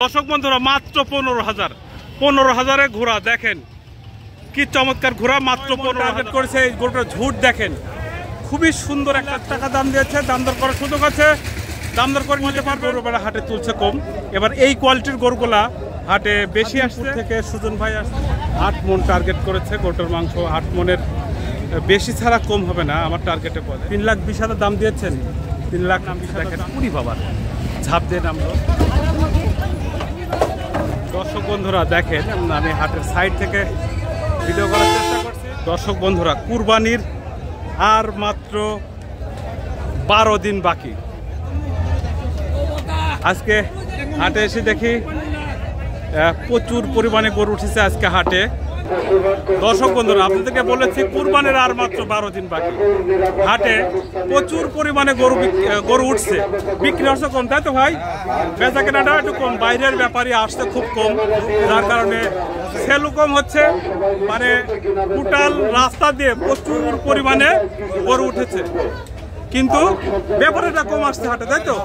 দর্শক বন্ধুরা মাত্র 15,000 ঘোড়া দেখেন কি চমৎকার ঘোড়া মাত্র 15,000 করেছে। এই গরুটা ঝুট দেখেন খুবই সুন্দর একটা টাকা দাম দিয়েছে, দাম দর করার সুযোগ আছে, দাম দর করে নিতে পারবে। গরুবেলা হাটে তুলছে কম, এবার এই কোয়ালিটির গরুগুলা হাটে বেশি আসছে থেকে সুজন ভাই আসছে 8 মন টার্গেট করেছে গরুটার মাংস। 8 মনের বেশি ছাড়া কম হবে না আমার টার্গেটে পড়ে। 3,20,000 দাম দিয়েছেন, 3,20,000 দেখেন পুরি বাবার ঝাঁপ দিয়ে নামলো। দর্শক বন্ধুরা দেখেন আমি হাটের সাইড থেকে ভিডিও করার চেষ্টা করছি। দর্শক বন্ধুরা কুরবানির আর মাত্র 12 দিন বাকি। আজকে হাটে এসে দেখি প্রচুর পরিমাণে গরু উঠেছে আজকে হাটে। দর্শক বন্ধুরা আপনাদেরকে বলেছি কুরবানির আর মাত্র 12 দিন বাকি। হাটে প্রচুর পরিমাণে গরু উঠছে, বিক্রি হচ্ছে কম, তাই তো ভাই? বেচা কেনাটা একটু কম, বাইরের ব্যাপারী আসতে খুব কম, যার কারণে সেলও কম হচ্ছে। মানে টোটাল রাস্তা দিয়ে প্রচুর পরিমাণে গরু উঠেছে, কিন্তু ব্যাপারটা কম আসছে হাটে, তাই তো?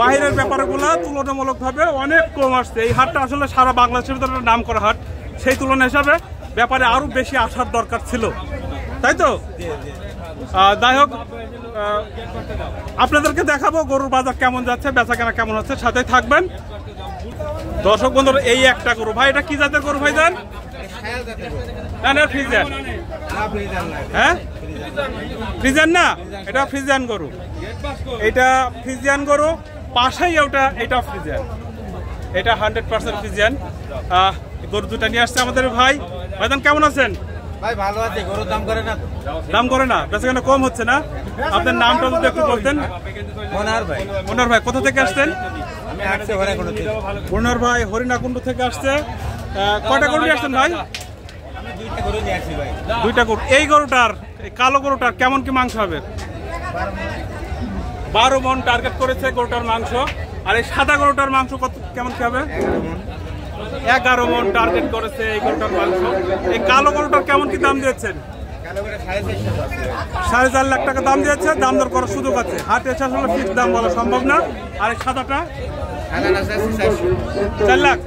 বাইরের ব্যাপারগুলো তুলনামূলকভাবে অনেক কম আসছে। এই হাটটা আসলে সারা বাংলাদেশের ভিতরে নাম করা হাট, সেই তুলনা হিসাবে ব্যাপারে আরো বেশি আসার দরকার ছিল, তাই তো? যাই হোক, আপনাদেরকে দেখাবো গরুর বাজার কেমন যাচ্ছে, বেচা কেনা কেমন হচ্ছে, সাথে থাকবেন। দর্শক বন্ধুরা এই একটা গরু, ভাই এটা কি জাতের গরু ভাই জান? ফ্রিজিয়ান? হ্যাঁ ফ্রিজিয়ান না, এটা ফ্রিজিয়ান গরু, এটা ফ্রিজিয়ান গরু। পাশেই এটা ফ্রিজিয়ান, এটা 100% ফ্রিজিয়ান। গরু দুটা নিয়ে আসছে আমাদের ভাই। ভাইজান কেমন আছেন? ভাই ভালো আছে, গরুর দাম করে না, দাম করে না, বেচা কেনা কম হচ্ছে না। আপনার নামটা যদি একটু বলতেন। মনোহর ভাই কোথা থেকে আসছেন? আমি আসছে হরিণাকুণ্ড থেকে। মনোহর ভাই হরিণাকুণ্ড থেকে আসছে। কয়টা গরু নিয়ে আসছেন ভাই? আমি দুইটা গরু নিয়ে আসছি ভাই। দুইটা গরু। এই গরুটার, এই কালো গরুটার কেমন কি মাংস হবে? 12 মন টার্গেট করেছে গরুটার মাংস। আর এই সাদা গরুটার মাংস কত কেমন কি হবে? 11 মন টার্গেট করেছে এই গরুটার মাংস। এই কালো গরুটার কেমন কি দাম দিয়েছেন? 4.5 লাখ টাকা দাম দিয়েছে, দাম দর করার সুযোগ আছে। হাটে এসে আসলে ফিক্স দাম বলা সম্ভব না। আর এই সাদাটা 4 লাখ।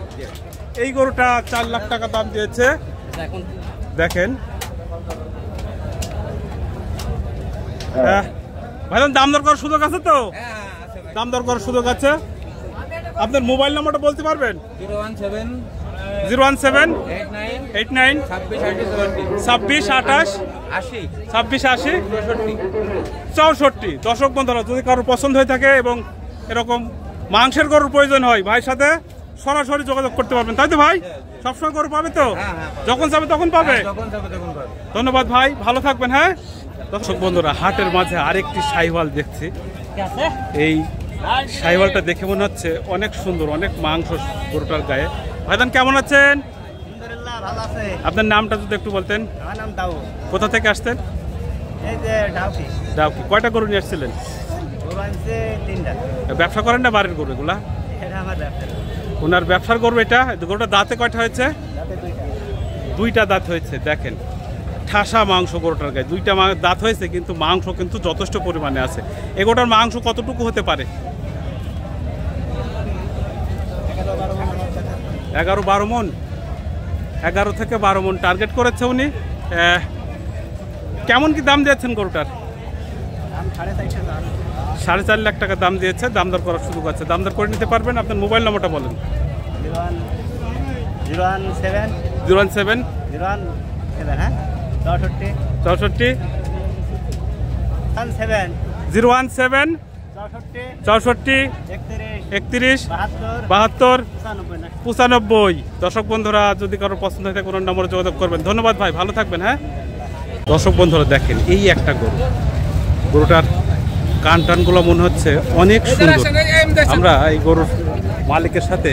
এই গরুটা 4 লাখ টাকা দাম দিয়েছে। দেখেন ভাইজান দাম দর করার সুযোগ আছে তো? দাম দর করার সুযোগ আছে। আপনার মোবাইল নাম্বারটা বলতে পারবেন? 017 89 26 28 26 80 64। দর্শক বন্ধুরা যদি কারোর পছন্দ হয়ে থাকে এবং এরকম মাংসের গরুর প্রয়োজন হয় ভাইয়ের সাথে সরাসরি যোগাযোগ করতে পারবেন, তাই তো ভাই? সবসময় গরু পাবে তো? যখন যাবে তখন পাবে। ধন্যবাদ ভাই, ভালো থাকবেন। হ্যাঁ দর্শক বন্ধুরা হাটের মাঝে আরেকটি শাহিওয়াল দেখছি। এই শাহিওয়ালটা দেখে মনে হচ্ছে অনেক সুন্দর, অনেক মাংস গরুটার গায়ে। ভাইজান কেমন আছেন? আপনার নামটা যদি একটু বলতেন। আমার নাম দাউ। কোথা থেকে আসতেন? এই যে ডাউকি। ডাউকি। কয়টা গরু নিয়ে আসছিলেন? গরু আনছে 3টা। ব্যবসা করেন না বাড়ির গরু এগুলা? এটা আমার ব্যবসা। ওনার ব্যবসার গরু এটা। গরুটা দাঁতে কয়টা হয়েছে? দাঁতে 2টা। 2টা দাঁত হয়েছে। দেখেন ঠাসা মাংস গরুটার গায়ে, 2টা দাঁত হয়েছে, কিন্তু মাংস কিন্তু যথেষ্ট পরিমাণে আছে। এই গরুটার মাংস কতটুকু হতে পারে? 11-12 মন। 11 থেকে 12 মন টার্গেট করেছে উনি। কেমন কি দাম দিয়েছেন গরুটার? 4.5 লাখ টাকা দাম দিয়েছে, দাম দর করার সুযোগ আছে, দাম দর করে নিতে পারবেন। আপনার মোবাইল নাম্বারটা বলেন। 017 017 হ্যাঁ 64 64 017 64 31 72 95। দর্শক বন্ধুরা যদি কারোর পছন্দ হয় কোনো নম্বরে যোগাযোগ করবেন। ধন্যবাদ ভাই, ভালো থাকবেন। হ্যাঁ দর্শক বন্ধুরা দেখেন এই একটা গরুটার কান টানগুলো মনে হচ্ছে অনেক সুন্দর। আমরা এই গরুর মালিকের সাথে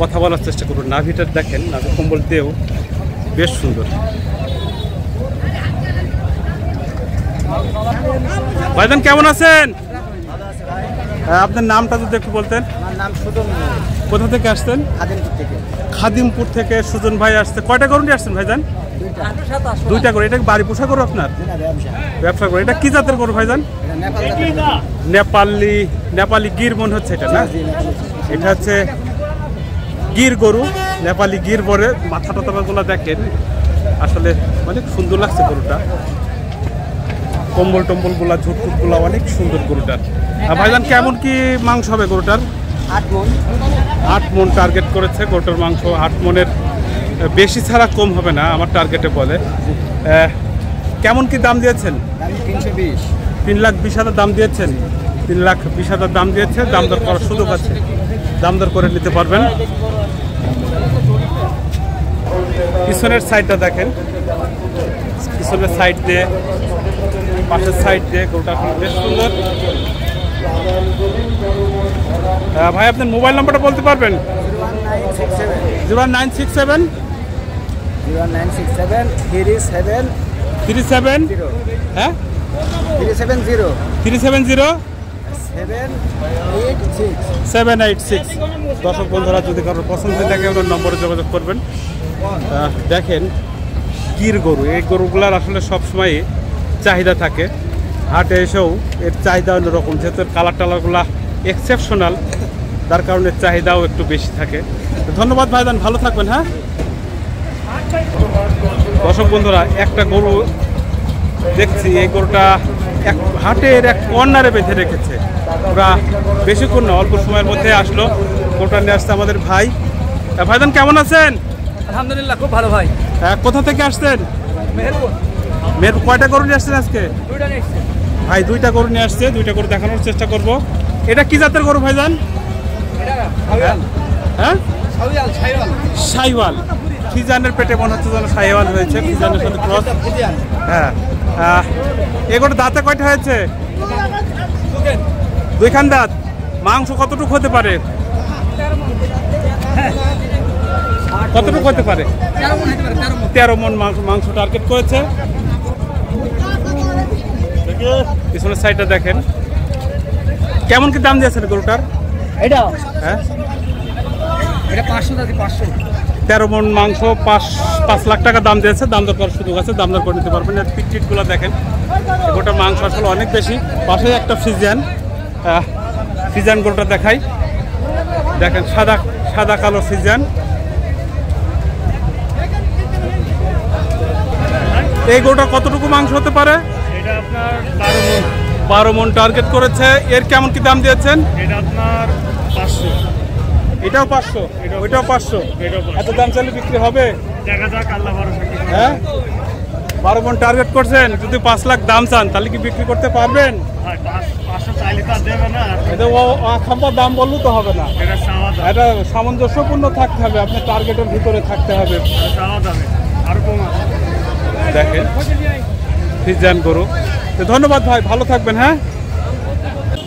কথা বলার চেষ্টা করব। নাভিটা দেখেন, নাভি কম্বল দিয়েও বেশ সুন্দর। ভাইজান কেমন আছেন? আপনার নামটা যদি একটু বলতেন। আমার নাম সুজন। কোথা থেকে আসছেন? খাদিমপুর থেকে। খাদিমপুর থেকে সুজন ভাই আসছে। কয়টা গরু নিয়ে আসছেন ভাইজান? 2টা গরু। এটা বাড়ি পোষা গরু আপনার? ব্যবসা গরু। এটা কি জাতের গরু ভাইজান? নেপালি গির মনে হচ্ছে এটা না? এটা হচ্ছে গির গরু, নেপালি গির বলে মাথা টাথাগুলো দেখেন, আসলে অনেক সুন্দর লাগছে গরুটা। কম্বল টম্বল গুলা, ঝুটফুট গুলা অনেক সুন্দর গরুটার। ভাইজান কেমন কি মাংস হবে গরুটার? 8 মণ। 8 মণ টার্গেট করেছে গরুটার মাংস। 8 মণের বেশি ছাড়া কম হবে না আমার টার্গেটে বলে। কেমন কি দাম দিয়েছেন? 320। 3,20,000 দাম দিয়েছেন। 3,20,000 দাম দিয়েছে। দাম দর করার সুযোগ আছে, দাম দর করে নিতে পারবেন। পিছনের সাইডটা দেখেন, পিছনের সাইড দিয়ে, পাশের সাইড দিয়ে গরুটা বেশ সুন্দর। ভাই আপনার মোবাইল নাম্বারটা বলতে পারবেন? 0967 37 হ্যাঁ 370 786। দর্শক বন্ধুরা যদি কারোর পছন্দ থাকে ওনার নম্বরে যোগাযোগ করবেন। দেখেন গির গরু, এই গরুগুলার আসলে সবসময় চাহিদা থাকে। হাটে এসেও এর চাহিদা অন্যরকম, যেহেতু কালার টালারগুলা এক্সেপশনাল, তার কারণে চাহিদাও একটু বেশি থাকে। ধন্যবাদ ভাইজান, ভালো থাকবেন। হ্যাঁ দর্শক বন্ধুরা, একটা গরু দেখছি, এই গরুটা এক হাটের এক কর্নারে বেঁধে রেখেছে। ওরা বেশিক্ষণ না, অল্প সময়ের মধ্যে আসলো। গরুটা নিয়ে আসছে আমাদের ভাই। ভাইজান কেমন আছেন? আলহামদুলিল্লাহ, খুব ভালো ভাই। কোথা থেকে আসছেন? মেহেরপুর। কয়টা গরু নিয়ে আসছেন আজকে? 2টা নিয়ে এসেছি ভাই। 2টা গরু নিয়ে আসছে, 2টা গরু দেখানোর চেষ্টা করব। এটা কি জাতের গরু ভাইজান? হ্যাঁ সাইওয়াল। খিজানের পেটে মনে হচ্ছে যেন সাইওয়াল হয়েছে, খিজানের সাথে ক্রস। হ্যাঁ এগুলো দাঁতে কয়টা হয়েছে? 2 খান দাঁত। মাংস কতটুকু হতে পারে? কতটুকু হতে পারে? 13 মণ মাংস টার্গেট করেছে। পিছনের সাইডটা দেখেন, কেমন কি দাম দিয়েছেন গরুটার? এটা হ্যাঁ 500 দাদি 500। 13 মণ মাংস, 5 লাখ টাকা দাম দিয়েছে। দাম দর করার সুযোগ আছে, দাম দর করে নিতে পারবেন। এর পিকটিকগুলো দেখেন, গরুটার মাংস আসলে অনেক বেশি। পাশে একটা ফিজিয়ান গরুটা দেখাই। দেখেন সাদা কালো ফিজিয়ান। এই গরুটা কতটুকু মাংস হতে পারে? এটা আপনার 12 মণ টার্গেট করেছে। এর কেমন কি দাম দিয়েছেন? এটা আপনার 500। এটাও 500, ওইটাও 500। এত দাম চাইলে বিক্রি হবে? দেখা যাক, আল্লাহ ভরসা। হ্যাঁ 12 মণ টার্গেট করছেন। যদি 5 লাখ দাম চান তাহলে কি বিক্রি করতে পারবেন? ভাই 500 চাইলে তো আর দেবে না। এটা খাম্পা দাম বললেও তো হবে না। এটা চাওয়া দাম, এটা সামঞ্জস্যপূর্ণ থাকতে হবে, আপনার টার্গেটের ভিতরে থাকতে হবে। চাওয়া যাবে, আরো কম আছে। দেখেন ফিজিয়ান গরু। তো ধন্যবাদ ভাই, ভালো থাকবেন। হ্যাঁ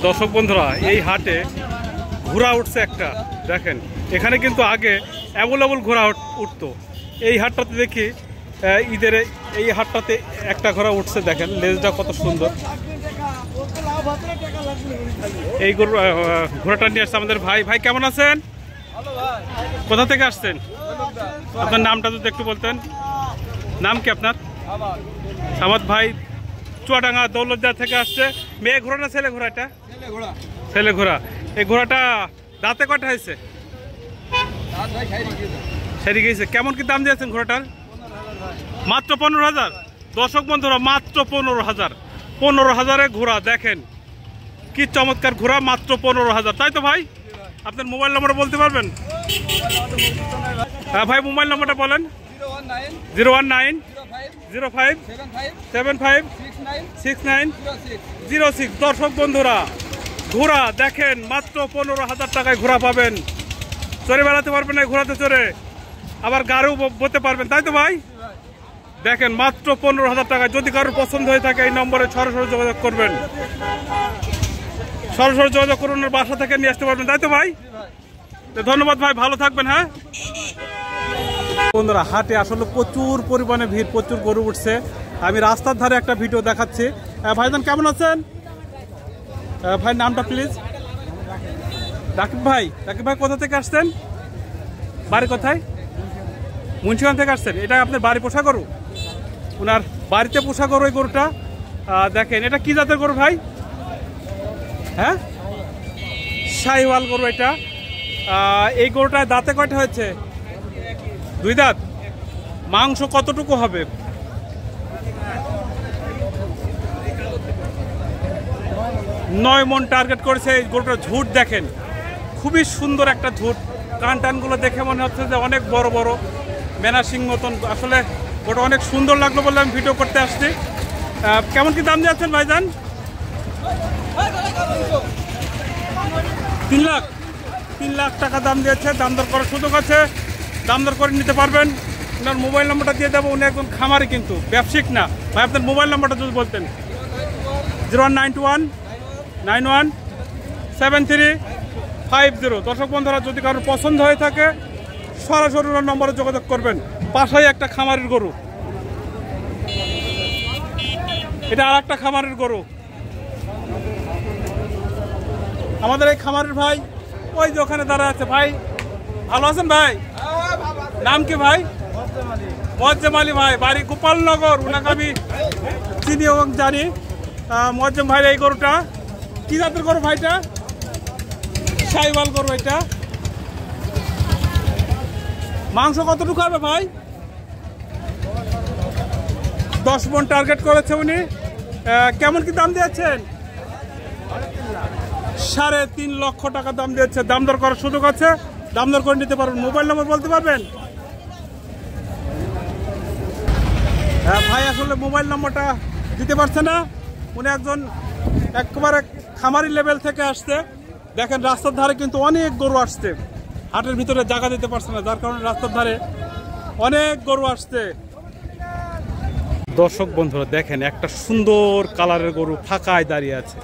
দর্শক বন্ধুরা, এই হাটে ঘোড়া উঠছে একটা। দেখেন এখানে কিন্তু আগে অ্যাভেলেবল ঘোড়া উঠতো। এই হাটটাতে দেখি ঈদের এই হাটটাতে একটা ঘোড়া উঠছে। দেখেন লেজটা কত সুন্দর। এই গরু ঘোড়াটা নিয়ে আসছে আমাদের ভাই। ভাই কেমন আছেন? কোথা থেকে আসছেন? আপনার নামটা যদি একটু বলতেন। নাম কি আপনার? সামাদ ভাই। চুয়াডাঙ্গা দৌলতদিয়া থেকে আসছে। মেয়ে ঘোড়া না ছেলে ঘোড়া? এটা ছেলে ঘোড়া। এই ঘোড়াটা দাঁতে কয়টা হয়েছে? সেরে গিয়েছে। কেমন কি দাম দিয়েছেন ঘোড়াটার? মাত্র 15,000। দর্শক বন্ধুরা, মাত্র 15,000। 15,000-এ ঘোড়া। দেখেন কি চমৎকার ঘোড়া, মাত্র 15,000। তাই তো ভাই? আপনার মোবাইল নাম্বারটা বলতে পারবেন? হ্যাঁ ভাই, মোবাইল নাম্বারটা বলেন। 019 05 75 69 06। দর্শক বন্ধুরা, ঘোড়া দেখেন, মাত্র 15,000 টাকায় ঘোড়া পাবেন। চড়ে বেড়াতে পারবেন না ঘোড়াতে চড়ে, আবার গাড়িও বলতে পারবেন। তাই তো ভাই? দেখেন মাত্র 15,000 টাকা। যদি কারোর পছন্দ হয়ে থাকে এই নম্বরে সরাসরি যোগাযোগ করবেন। সরাসরি যোগাযোগ করুন, বাসা থেকে নিয়ে আসতে পারবেন। তাই তো ভাই? ধন্যবাদ ভাই, ভালো থাকবেন। হ্যাঁ বন্ধুরা, হাটে আসলে প্রচুর পরিমাণে ভিড়, প্রচুর গরু উঠছে। আমি রাস্তার ধারে একটা ভিডিও দেখাচ্ছি। ভাইজান কেমন আছেন? ভাই নামটা প্লিজ। রাকিব ভাই। রাকিব ভাই কোথা থেকে আসছেন? বাড়ি কোথায়? মুন্সিগঞ্জ থেকে আসছেন। এটা আপনার বাড়ি পোষা গরু? ওনার বাড়িতে পোষা গরু এই গরুটা। দেখেন এটা কি জাতের গরু ভাই? হ্যাঁ সাইওয়াল গরু এটা। এই গরুটায় দাঁতে কয়টা হয়েছে? 2 দাঁত। মাংস কতটুকু হবে? 9 মণ টার্গেট করেছে। এই গরুটার ঝুট দেখেন, খুবই সুন্দর একটা ঝুট। কান টানগুলো দেখে মনে হচ্ছে যে অনেক বড় বড় মেনাসিং মতন। আসলে ওটা অনেক সুন্দর লাগলো বলে আমি ভিডিও করতে আসছি। কেমন কি দাম দিয়েছেন ভাইজান? 3 লাখ টাকা দাম দিয়েছে। দাম দর করার সুযোগ আছে, দাম দর করে নিতে পারবেন। ওনার মোবাইল নাম্বারটা দিয়ে দেবো। উনি একজন খামারি, কিন্তু ব্যবসায়িক না। ভাই আপনার মোবাইল নাম্বারটা যদি বলতেন। 0191917350। দর্শক বন্ধুরা, যদি কারোর পছন্দ হয়ে থাকে সরাসরি ওনার নম্বরে যোগাযোগ করবেন। পাশেই একটা খামারের গরু, এটা আর একটা খামারের গরু। আমাদের এই খামারের ভাই ওই যে ওখানে দাঁড়া আছে। ভাই ভালো আছেন ভাই? নাম কি ভাই? মোয়াজ্জেম আলী ভাই, বাড়ি গোপালনগর। ওনাকে আমি চিনি এবং জানি। মোয়াজ্জেম ভাই, এই গরুটা কি জাতের গরু ভাইটা? শাহিওয়াল গরু। এটা মাংস কতটুকু হবে ভাই? 10 মণ টার্গেট করেছে উনি। কেমন কি দাম দিয়েছেন? 3.5 লক্ষ টাকা দাম দিয়েছে। দাম দর করার সুযোগ আছে, দাম দর করে নিতে পারবেন। মোবাইল নম্বর বলতে পারবেন? হ্যাঁ ভাই, আসলে মোবাইল নম্বরটা দিতে পারছে না। উনি একজন একেবারে খামারি লেভেল থেকে আসছে। দেখেন রাস্তার ধারে কিন্তু অনেক গরু আসছে, হাটের ভিতরে জায়গা দিতে পারছে না, যার কারণে রাস্তার ধারে অনেক গরু আসছে। দর্শক বন্ধুরা দেখেন, একটা সুন্দর কালারের গরু ফাঁকায় দাঁড়িয়ে আছে।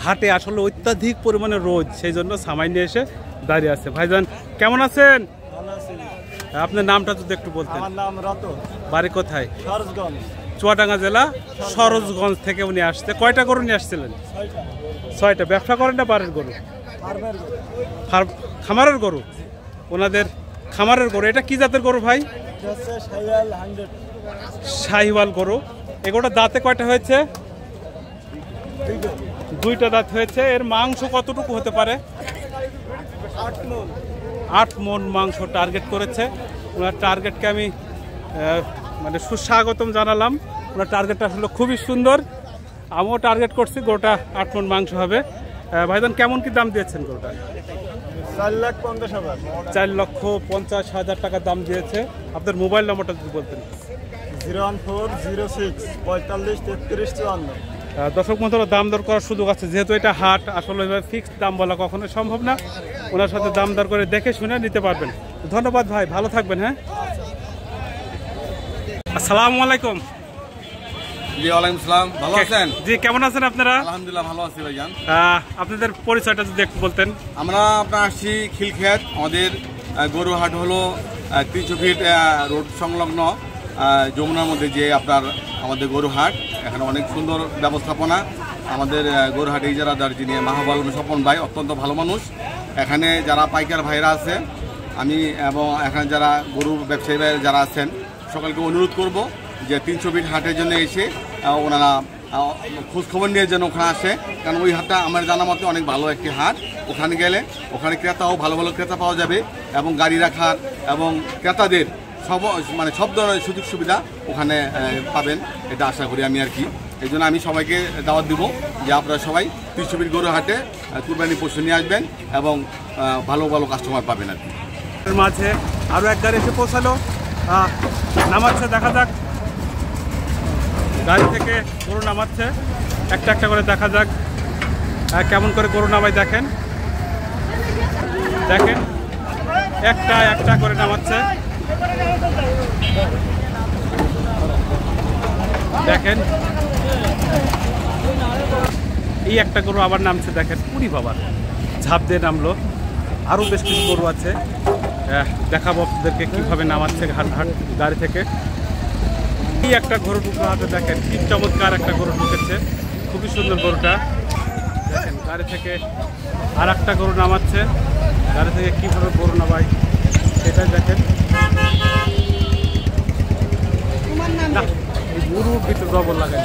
হাটে আসলে অত্যাধিক পরিমাণে রোদ, সেই জন্য সামান্য এসে দাঁড়িয়ে আছে। ভাইজান কেমন আছেন? আপনার নামটা যদি একটু বলতেন। আমার নাম রতন। বাড়ি কোথায়? সরোজগঞ্জ। চুয়াডাঙ্গা জেলা সরোজগঞ্জ থেকে উনি আসছে। কয়টা গরু নিয়ে আসছিলেন? 6টা। ব্যবসা করেন না বাড়ির গরু? খামারের গরু। ওনাদের খামারের গরু। এটা কি জাতের গরু ভাই? শাহিওয়াল গরু। এগুলোটা দাঁতে কয়টা হয়েছে? 2টা দাঁত হয়েছে। এর মাংস কতটুকু হতে পারে? 8 মণ মাংস টার্গেট করেছে। ওনার টার্গেটকে আমি মানে সুস্বাগতম জানালাম। ওনার টার্গেটটা আসলে খুবই সুন্দর। আমিও টার্গেট করছি গরুটা 8 মণ মাংস হবে। ভাইজান কেমন কি দাম দিয়েছেন গরুটা? 4,50,000 টাকা দাম দিয়েছে। আপনার মোবাইল নম্বরটা যদি বলতেন। 01406453354। দর্শক বন্ধুরা, দাম দর করার সুযোগ আছে, যেহেতু এটা হাট। আসলে ফিক্সড দাম বলা কখনোই সম্ভব না। ওনার সাথে দাম দর করে দেখে শুনে নিতে পারবেন। ধন্যবাদ ভাই, ভালো থাকবেন। হ্যাঁ, আসসালামু আলাইকুম। জি ওয়ালাইকুম আসসালাম। ভালো আছেন? জি, কেমন আছেন আপনারা? আলহামদুলিল্লাহ ভালো আছি ভাইজান। আপনাদের পরিচয়টা যদি একটু বলতেন। আমরা আপনার আসছি খিলক্ষেত। আমাদের গরু হাট হলো 300 ফিট রোড সংলগ্ন যমুনার মধ্যে যে আপনার আমাদের গরু হাট। এখানে অনেক সুন্দর ব্যবস্থাপনা। আমাদের গরু হাট ইজারাদার যিনি মাহবুব স্বপন ভাই, অত্যন্ত ভালো মানুষ। এখানে যারা পাইকার ভাইরা আছে, আমি এবং এখানে যারা গরু ব্যবসায়ী ভাই যারা আছেন, সকলকে অনুরোধ করব যে 300 ফিট হাটের জন্য এসে ওনারা খোঁজখবর নিয়ে যেন ওখানে আসে। কারণ ওই হাটটা আমার জানা মতে অনেক ভালো একটি হাট। ওখানে গেলে ওখানে ক্রেতাও ভালো ভালো ক্রেতা পাওয়া যাবে এবং গাড়ি রাখার এবং ক্রেতাদের সব ধরনের সুযোগ সুবিধা ওখানে পাবেন, এটা আশা করি আমি আর কি। এই জন্য আমি সবাইকে দাওয়াত দিব যে আপনারা সবাই 300 ফিট গরু হাটে কুরবানি পশু নিয়ে আসবেন এবং ভালো ভালো কাস্টমার পাবেন আর কি। মাঝে আরও এক গাড়ি এসে পৌঁছালো, নামাচ্ছে। দেখা যাক, গাড়ি থেকে গরু নামাচ্ছে। একটা একটা করে দেখা যাক কেমন করে গরু নামাই। দেখেন দেখেন, একটা একটা করে নামাচ্ছে। দেখেন, এই একটা গরু আবার নামছে। দেখেন, পুরি বাবা ঝাঁপ দিয়ে নামলো। আরও বেশ কিছু গরু আছে, দেখাবো আপনাদেরকে কীভাবে নামাচ্ছে হাট গাড়ি থেকে। এই একটা গরু ঢুকলো হাতে। দেখেন কি চমৎকার একটা গরু ঢুকেছে, খুবই সুন্দর গরুটা। দেখেন গাড়ি থেকে আর একটা গরু নামাচ্ছে। গাড়ি থেকে কীভাবে গরু নামায় সেটাই দেখেন। না, এই গরুর ভিতরে জবর লাগে।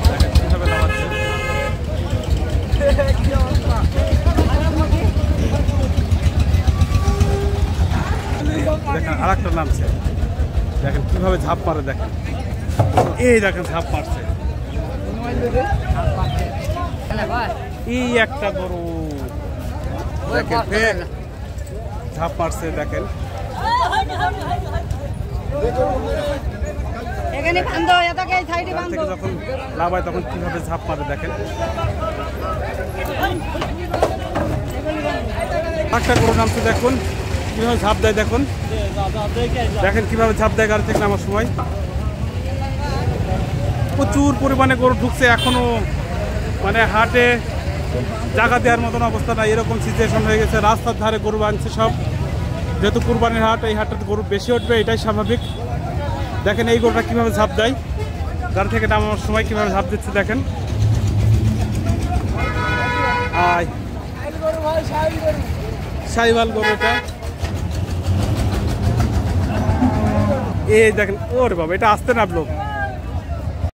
দেখেন কীভাবে নামাচ্ছে। আর একটা নামছে, দেখেন কিভাবে ঝাঁপ মারে, দেখেন এই দেখেন ঝাঁপ মারছে, এই একটা গরু দেখেন ঝাঁপ মারছে, দেখেন এখানে বান্ধ এটাকে এই সাইডে বান্ধ থেকে যখন লাভ হয় তখন কিভাবে ঝাঁপ মারে, দেখেন একটা গরু নামছে, দেখুন কিভাবে ঝাঁপ দেয়, দেখুন দেখেন কিভাবে ঝাঁপ দেয় গাড়ি থেকে নামার সময়। প্রচুর পরিমাণে গরু ঢুকছে, এখনো মানে হাটে জায়গা দেওয়ার মতন অবস্থা নাই, এরকম সিচুয়েশন হয়ে গেছে। রাস্তার ধারে গরু বাঁধছে সব, যেহেতু কুরবানির হাট, এই হাটটাতে গরু বেশি উঠবে, এটাই স্বাভাবিক। দেখেন এই গরুটা কিভাবে ঝাঁপ দেয়, গাড়ি থেকে নামার সময় কিভাবে ঝাঁপ দিচ্ছে, দেখেন শাহিওয়াল গরু এটা, এই দেখেন ওরে বাবা এটা আসতে নামলো।